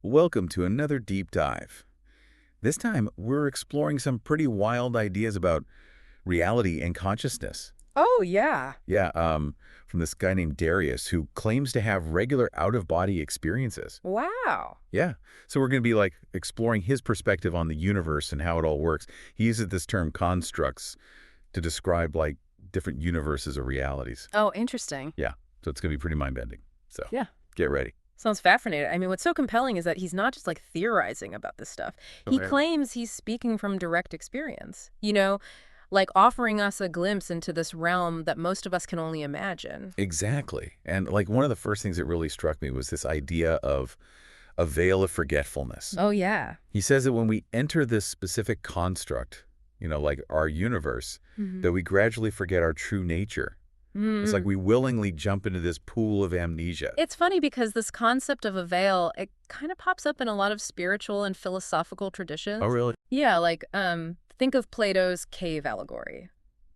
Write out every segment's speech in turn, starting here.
Welcome to another deep dive. This time, we're exploring some pretty wild ideas about reality and consciousness. Oh, yeah. Yeah, from this guy named Darius who claims to have regular out-of-body experiences. Wow. Yeah, so we're going to be like exploring his perspective on the universe and how it all works. He uses this term constructs to describe like different universes or realities. Oh, interesting. Yeah, so it's going to be pretty mind-bending. So Yeah. get ready. Sounds fascinating. I mean, what's so compelling is that he's not just like theorizing about this stuff. He Okay. claims he's speaking from direct experience, like offering us a glimpse into this realm that most of us can only imagine. Exactly. And like one of the first things that really struck me was this idea of a veil of forgetfulness. Oh, yeah. He says that when we enter this specific construct, like our universe, Mm-hmm. that we gradually forget our true nature. It's like Mm. we willingly jump into this pool of amnesia. It's funny because this concept of a veil, it kind of pops up in a lot of spiritual and philosophical Oh, traditions. really? Yeah, like think of Plato's cave allegory.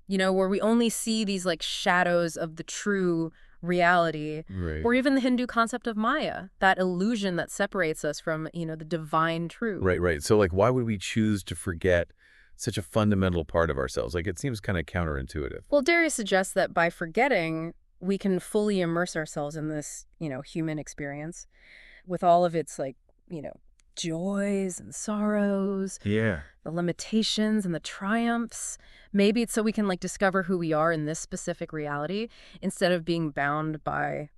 Where we only see these like shadows of the true reality, Right. or even the Hindu concept of Maya, that illusion that separates us from, the divine truth. Right, right. So like why would we choose to forget such a fundamental part of ourselves? Like it seems kind of counterintuitive. Well, Darius suggests that by forgetting, we can fully immerse ourselves in this, human experience with all of its like, joys and sorrows, Yeah. the limitations and the triumphs. Maybe it's so we can like discover who we are in this specific reality instead of being bound by,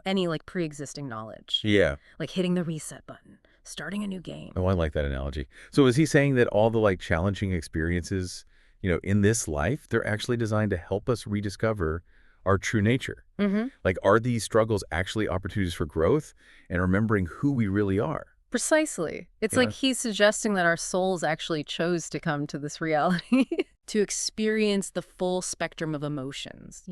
any like pre-existing knowledge, Yeah. like hitting the reset button, starting a new game. Oh, I like that analogy. So is he saying that all the like challenging experiences, in this life, they're actually designed to help us rediscover our true nature? Mm-hmm. Like, are these struggles actually opportunities for growth and remembering who we really are? Precisely. It's like Yeah. he's suggesting that our souls actually chose to come to this reality to experience the full spectrum of emotions,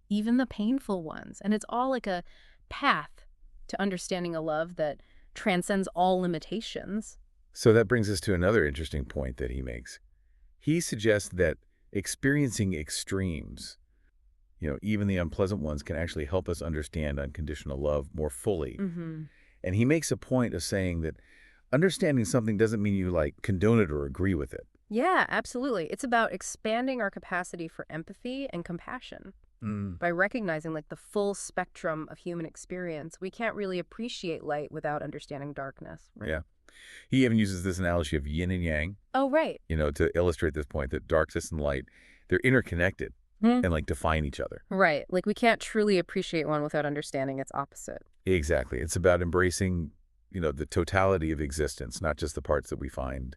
even the painful ones. And it's all like a path to understanding a love that transcends all limitations. So that brings us to another interesting point that he makes. He suggests that experiencing extremes, even the unpleasant ones, can actually help us understand unconditional love more fully. Mm-hmm. And he makes a point of saying that understanding something doesn't mean you like condone it or agree with it. Yeah, absolutely. It's about expanding our capacity for empathy and compassion. Mm. By recognizing like the full spectrum of human experience, we can't really appreciate light without understanding darkness. Right? Yeah. He even uses this analogy of yin and yang, Oh, right. to illustrate this point that darkness and light, they're interconnected Hmm. and like define each other. Right. Like we can't truly appreciate one without understanding its opposite. Exactly. It's about embracing, the totality of existence, not just the parts that we find,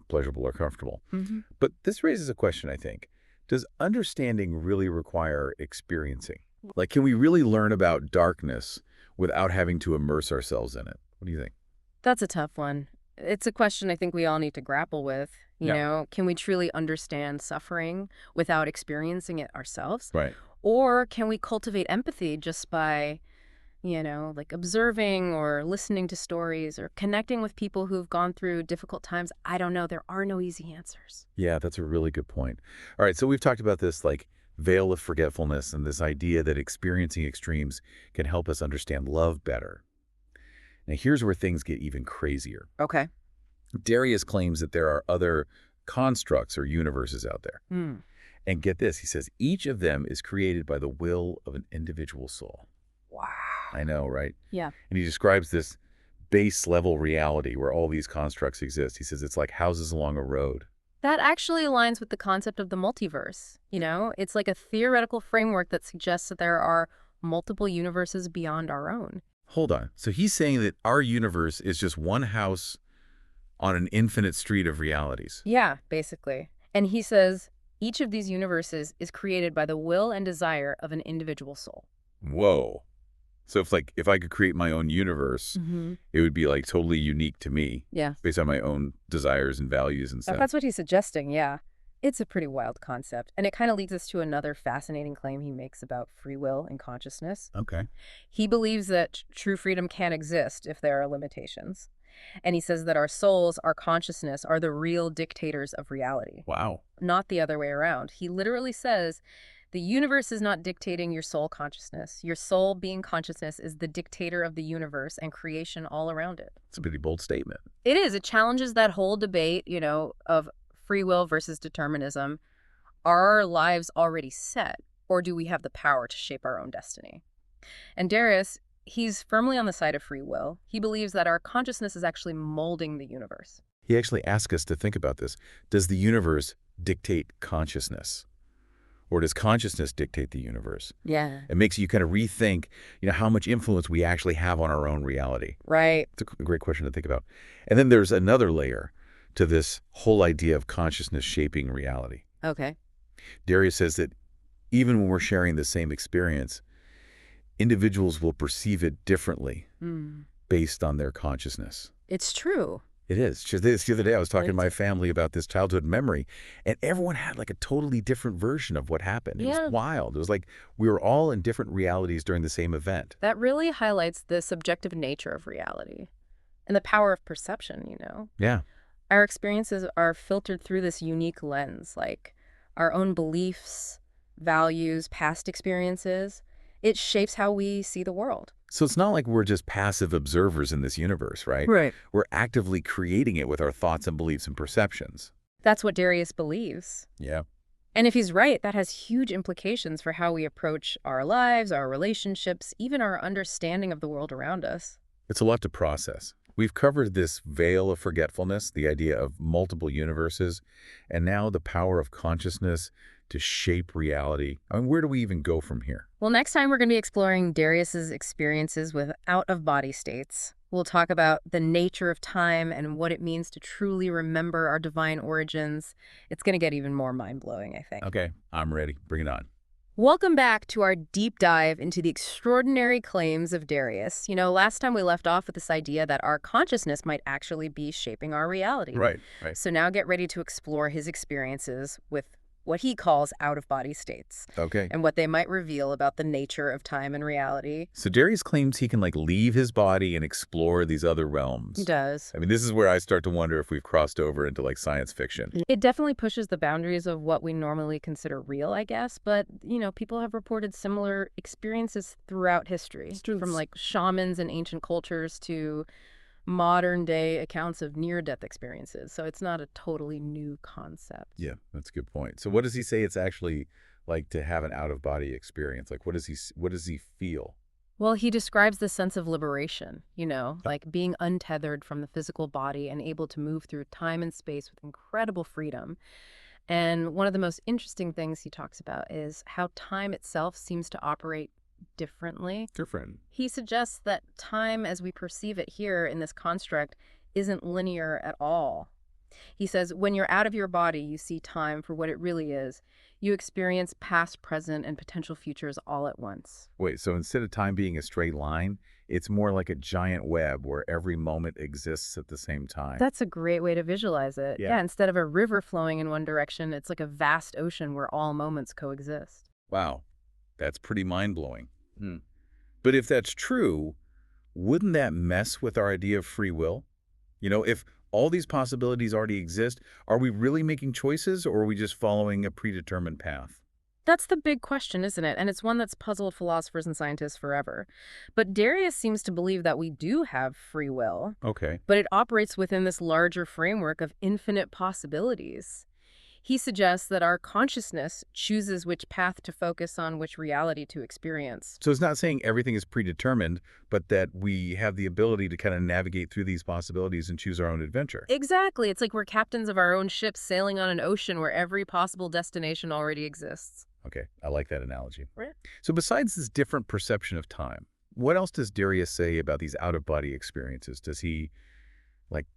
pleasurable or comfortable. Mm-hmm. But this raises a question, I think. Does understanding really require experiencing? Like, can we really learn about darkness without having to immerse ourselves in it? What do you think? That's a tough one. It's a question I think we all need to grapple with. Can we truly understand suffering without experiencing it ourselves? Right. Or can we cultivate empathy just by, like observing or listening to stories or connecting with people who've gone through difficult times? I don't know. There are no easy answers. Yeah, that's a really good point. All right, so we've talked about this like veil of forgetfulness and this idea that experiencing extremes can help us understand love better. Now, here's where things get even crazier. Okay. Darius claims that there are other constructs or universes out there. Hmm. And get this, he says, each of them is created by the will of an individual soul. Wow. I know, right? Yeah. And he describes this base level reality where all these constructs exist. He says it's like houses along a road. That actually aligns with the concept of the multiverse. It's like a theoretical framework that suggests that there are multiple universes beyond our own. Hold on. So he's saying that our universe is just one house on an infinite street of realities. Yeah, basically. And he says each of these universes is created by the will and desire of an individual soul. Whoa. So if I could create my own universe, Mm-hmm. it would be like totally unique to me Yeah. based on my own desires and values and stuff. That's what he's suggesting, yeah. It's a pretty wild concept. And it kind of leads us to another fascinating claim he makes about free will and consciousness. Okay. He believes that true freedom can exist if there are limitations. And he says that our souls, our consciousness, are the real dictators of reality, Wow. not the other way around. He literally says The universe is not dictating your soul consciousness. Your soul being consciousness is the dictator of the universe and creation all around it. It's a pretty bold statement. It is. It challenges that whole debate, of free will versus determinism. Are our lives already set, or do we have the power to shape our own destiny? And Darius, he's firmly on the side of free will. He believes that our consciousness is actually molding the universe. He actually asks us to think about this. Does the universe dictate consciousness? Or does consciousness dictate the universe? Yeah. It makes you kind of rethink, how much influence we actually have on our own reality. Right. It's a great question to think about. And then there's another layer to this whole idea of consciousness shaping reality. Okay. Darius says that even when we're sharing the same experience, individuals will perceive it differently based on their consciousness. It's true. It is. Just the other day, I was talking to my family about this childhood memory, and everyone had like a totally different version of what happened. It was wild. It was like we were all in different realities during the same event. That really highlights the subjective nature of reality and the power of perception, Yeah. Our experiences are filtered through this unique lens, like our own beliefs, values, past experiences. It shapes how we see the world. So it's not like we're just passive observers in this universe, right? Right. We're actively creating it with our thoughts and beliefs and perceptions. That's what Darius believes. Yeah. And if he's right, that has huge implications for how we approach our lives, our relationships, even our understanding of the world around us. It's a lot to process. We've covered this veil of forgetfulness, the idea of multiple universes, and now the power of consciousness to shape reality. I mean, where do we even go from here? Well, next time we're going to be exploring Darius's experiences with out-of-body states. We'll talk about the nature of time and what it means to truly remember our divine origins. It's going to get even more mind-blowing, I think. Okay, I'm ready. Bring it on. Welcome back to our deep dive into the extraordinary claims of Darius. Last time we left off with this idea that our consciousness might actually be shaping our reality. Right. So now get ready to explore his experiences with what he calls out-of-body states. Okay. And what they might reveal about the nature of time and reality. So Darius claims he can leave his body and explore these other realms. He does. I mean, this is where I start to wonder if we've crossed over into science fiction. It definitely pushes the boundaries of what we normally consider real, I guess. But, people have reported similar experiences throughout history. From shamans in ancient cultures to modern-day accounts of near-death experiences. So it's not a totally new concept. Yeah, that's a good point. So what does he say it's actually like to have an out-of-body experience? What does he feel? Well, he describes the sense of liberation, like being untethered from the physical body and able to move through time and space with incredible freedom. And one of the most interesting things he talks about is how time itself seems to operate differently. Different. He suggests that time as we perceive it here in this construct isn't linear at all. He says, when you're out of your body, you see time for what it really is. You experience past, present, and potential futures all at once. Wait, so instead of time being a straight line, it's more like a giant web where every moment exists at the same time. That's a great way to visualize it. Yeah. Instead of a river flowing in one direction, it's like a vast ocean where all moments coexist. Wow, that's pretty mind-blowing. But if that's true, wouldn't that mess with our idea of free will? If all these possibilities already exist, are we really making choices, or are we just following a predetermined path? That's the big question, isn't it? And it's one that's puzzled philosophers and scientists forever. But Darius seems to believe that we do have free will, Okay. but it operates within this larger framework of infinite possibilities. He suggests that our consciousness chooses which path to focus on, which reality to experience. So it's not saying everything is predetermined, but that we have the ability to kind of navigate through these possibilities and choose our own adventure. Exactly. It's like we're captains of our own ships sailing on an ocean where every possible destination already exists. Okay, I like that analogy. Right. So besides this different perception of time, what else does Darius say about these out-of-body experiences? Does he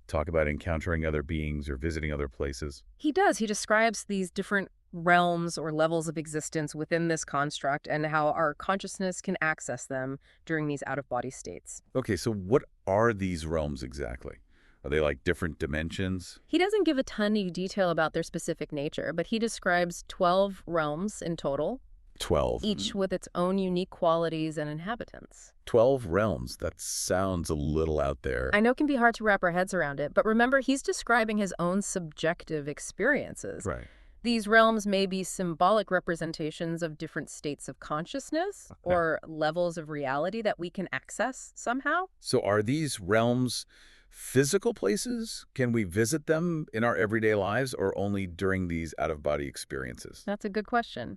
talk about encountering other beings or visiting other places? He does. He describes these different realms or levels of existence within this construct and how our consciousness can access them during these out-of-body states. Okay, so what are these realms exactly? Are they different dimensions? He doesn't give a ton of detail about their specific nature, but he describes 12 realms in total, 12. each with its own unique qualities and inhabitants. 12 realms. That sounds a little out there. I know it can be hard to wrap our heads around it, but remember, he's describing his own subjective experiences. Right. These realms may be symbolic representations of different states of consciousness Okay. or levels of reality that we can access somehow. So are these realms physical places? Can we visit them in our everyday lives or only during these out-of-body experiences? That's a good question.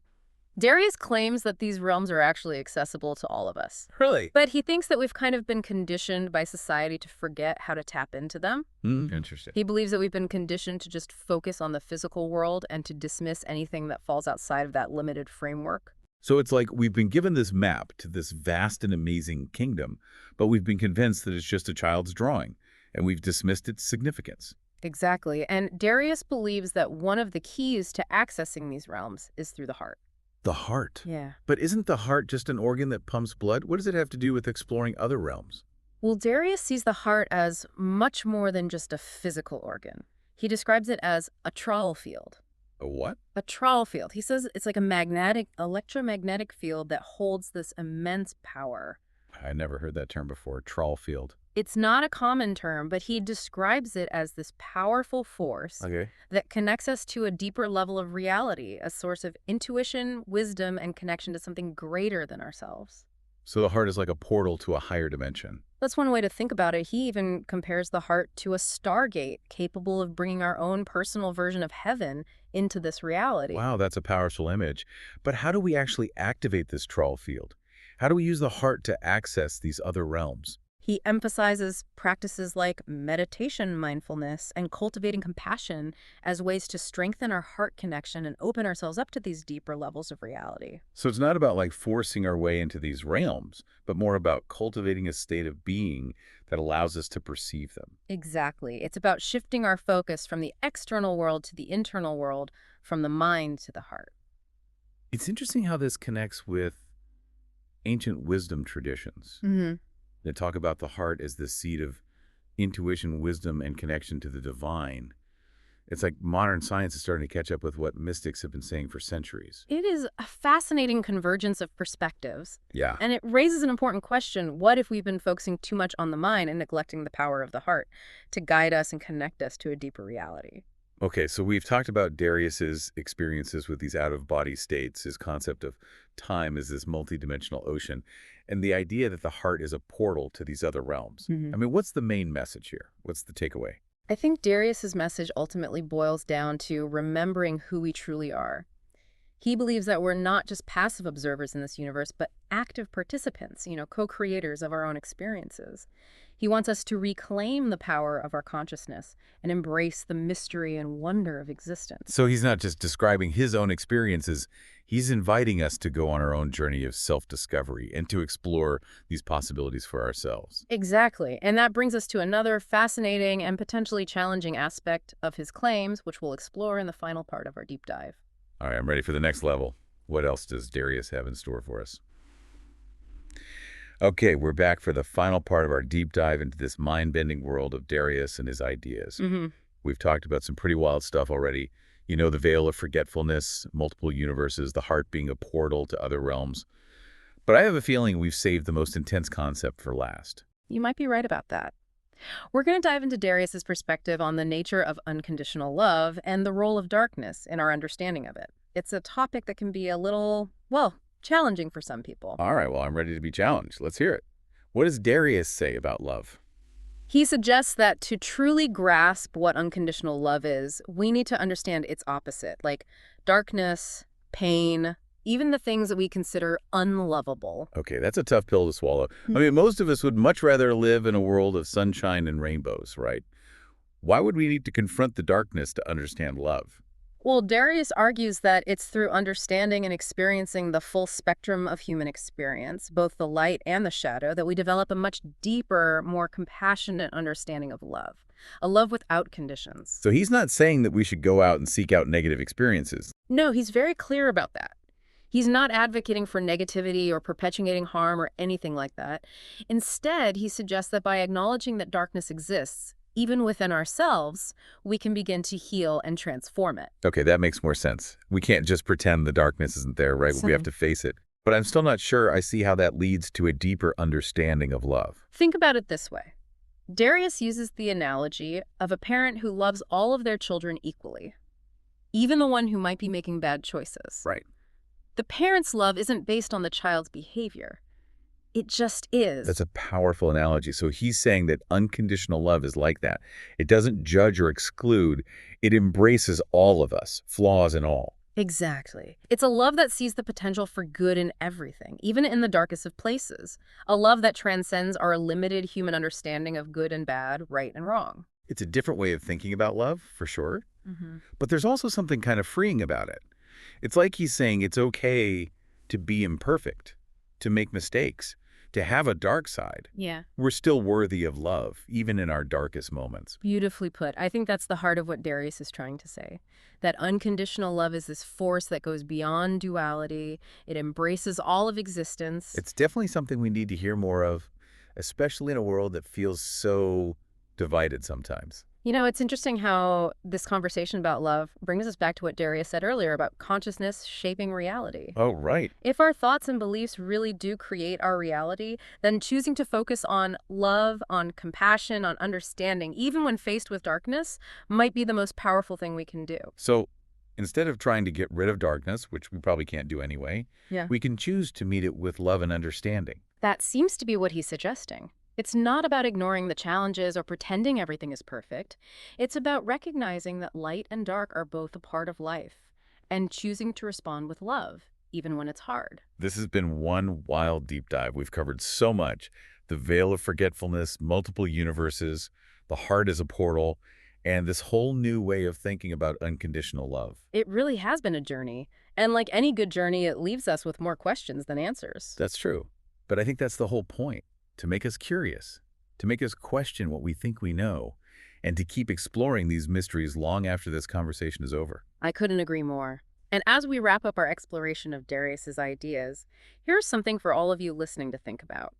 Darius claims that these realms are actually accessible to all of us. Really? But he thinks that we've kind of been conditioned by society to forget how to tap into them. Interesting. He believes that we've been conditioned to just focus on the physical world and to dismiss anything that falls outside of that limited framework. So it's like we've been given this map to this vast and amazing kingdom, but we've been convinced that it's just a child's drawing, and we've dismissed its significance. Exactly. And Darius believes that one of the keys to accessing these realms is through the heart. The heart. Yeah. But isn't the heart just an organ that pumps blood? What does it have to do with exploring other realms? Well, Darius sees the heart as much more than just a physical organ. He describes it as a trawl field. A what? A trawl field. He says it's like a electromagnetic field that holds this immense power. I never heard that term before, trawl field. It's not a common term, but he describes it as this powerful force Okay. that connects us to a deeper level of reality, a source of intuition, wisdom, and connection to something greater than ourselves. So the heart is like a portal to a higher dimension. That's one way to think about it. He even compares the heart to a stargate capable of bringing our own personal version of heaven into this reality. Wow, that's a powerful image. But how do we actually activate this trawl field? How do we use the heart to access these other realms? He emphasizes practices like meditation, mindfulness, and cultivating compassion as ways to strengthen our heart connection and open ourselves up to these deeper levels of reality. So it's not about like forcing our way into these realms, but more about cultivating a state of being that allows us to perceive them. Exactly. It's about shifting our focus from the external world to the internal world, from the mind to the heart. It's interesting how this connects with ancient wisdom traditions. Mm-hmm. They talk about the heart as the seat of intuition, wisdom, and connection to the divine. It's like modern science is starting to catch up with what mystics have been saying for centuries. It is a fascinating convergence of perspectives, Yeah. and it raises an important question. What if we've been focusing too much on the mind and neglecting the power of the heart to guide us and connect us to a deeper reality? Okay, so we've talked about Darius's experiences with these out-of-body states, his concept of time as this multidimensional ocean, and the idea that the heart is a portal to these other realms. Mhm. I mean, what's the main message here? What's the takeaway? I think Darius's message ultimately boils down to remembering who we truly are. He believes that we're not just passive observers in this universe, but active participants, co-creators of our own experiences. He wants us to reclaim the power of our consciousness and embrace the mystery and wonder of existence. So he's not just describing his own experiences, he's inviting us to go on our own journey of self-discovery and to explore these possibilities for ourselves. Exactly. And that brings us to another fascinating and potentially challenging aspect of his claims, which we'll explore in the final part of our deep dive. All right, I'm ready for the next level. What else does Darius have in store for us? Okay, we're back for the final part of our deep dive into this mind-bending world of Darius and his ideas. Mm-hmm. We've talked about some pretty wild stuff already. You know, the veil of forgetfulness, multiple universes, the heart being a portal to other realms. But I have a feeling we've saved the most intense concept for last. You might be right about that. We're going to dive into Darius's perspective on the nature of unconditional love and the role of darkness in our understanding of it. It's a topic that can be a little, challenging for some people. All right, well, I'm ready to be challenged. Let's hear it. What does Darius say about love? He suggests that to truly grasp what unconditional love is, we need to understand its opposite, like darkness, pain, even the things that we consider unlovable. Okay, that's a tough pill to swallow. I mean, most of us would much rather live in a world of sunshine and rainbows, right? Why would we need to confront the darkness to understand love? Well, Darius argues that it's through understanding and experiencing the full spectrum of human experience, both the light and the shadow, that we develop a much deeper, more compassionate understanding of love, a love without conditions. So he's not saying that we should go out and seek out negative experiences. No, he's very clear about that. He's not advocating for negativity or perpetuating harm or anything like that. Instead, he suggests that by acknowledging that darkness exists, even within ourselves, we can begin to heal and transform it. Okay, that makes more sense. We can't just pretend the darkness isn't there, right? We have to face it. But I'm still not sure I see how that leads to a deeper understanding of love. Think about it this way. Darius uses the analogy of a parent who loves all of their children equally. even the one who might be making bad choices. Right. The parent's love isn't based on the child's behavior. It just is. That's a powerful analogy. So he's saying that unconditional love is like that. It doesn't judge or exclude. It embraces all of us, flaws and all. Exactly. It's a love that sees the potential for good in everything, even in the darkest of places. A love that transcends our limited human understanding of good and bad, right and wrong. It's a different way of thinking about love, for sure. Hmm. But there's also something kind of freeing about it. It's like he's saying it's okay to be imperfect, to make mistakes, to have a dark side. Yeah. We're still worthy of love, even in our darkest moments. Beautifully put. I think that's the heart of what Darius is trying to say. That unconditional love is this force that goes beyond duality. It embraces all of existence. It's definitely something we need to hear more of, especially in a world that feels so divided sometimes. You know, it's interesting how this conversation about love brings us back to what Darius said earlier about consciousness shaping reality. Oh, right. If our thoughts and beliefs really do create our reality, then choosing to focus on love, on compassion, on understanding, even when faced with darkness, might be the most powerful thing we can do. So instead of trying to get rid of darkness, which we probably can't do anyway, Yeah. we can choose to meet it with love and understanding. That seems to be what he's suggesting. It's not about ignoring the challenges or pretending everything is perfect. It's about recognizing that light and dark are both a part of life and choosing to respond with love, even when it's hard. This has been one wild deep dive. We've covered so much. The veil of forgetfulness, multiple universes, the heart as a portal, and this whole new way of thinking about unconditional love. It really has been a journey. And like any good journey, it leaves us with more questions than answers. That's true. But I think that's the whole point, to make us curious, to make us question what we think we know, and to keep exploring these mysteries long after this conversation is over. I couldn't agree more. And as we wrap up our exploration of Darius's ideas, here's something for all of you listening to think about.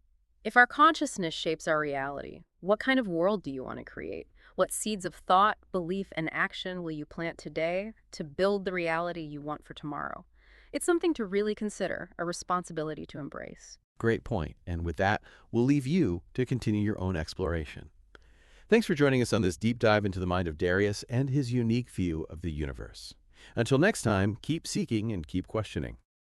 If our consciousness shapes our reality, what kind of world do you want to create? What seeds of thought, belief, and action will you plant today to build the reality you want for tomorrow? It's something to really consider, a responsibility to embrace. Great point. And with that, we'll leave you to continue your own exploration. Thanks for joining us on this deep dive into the mind of Darius and his unique view of the universe. Until next time, keep seeking and keep questioning.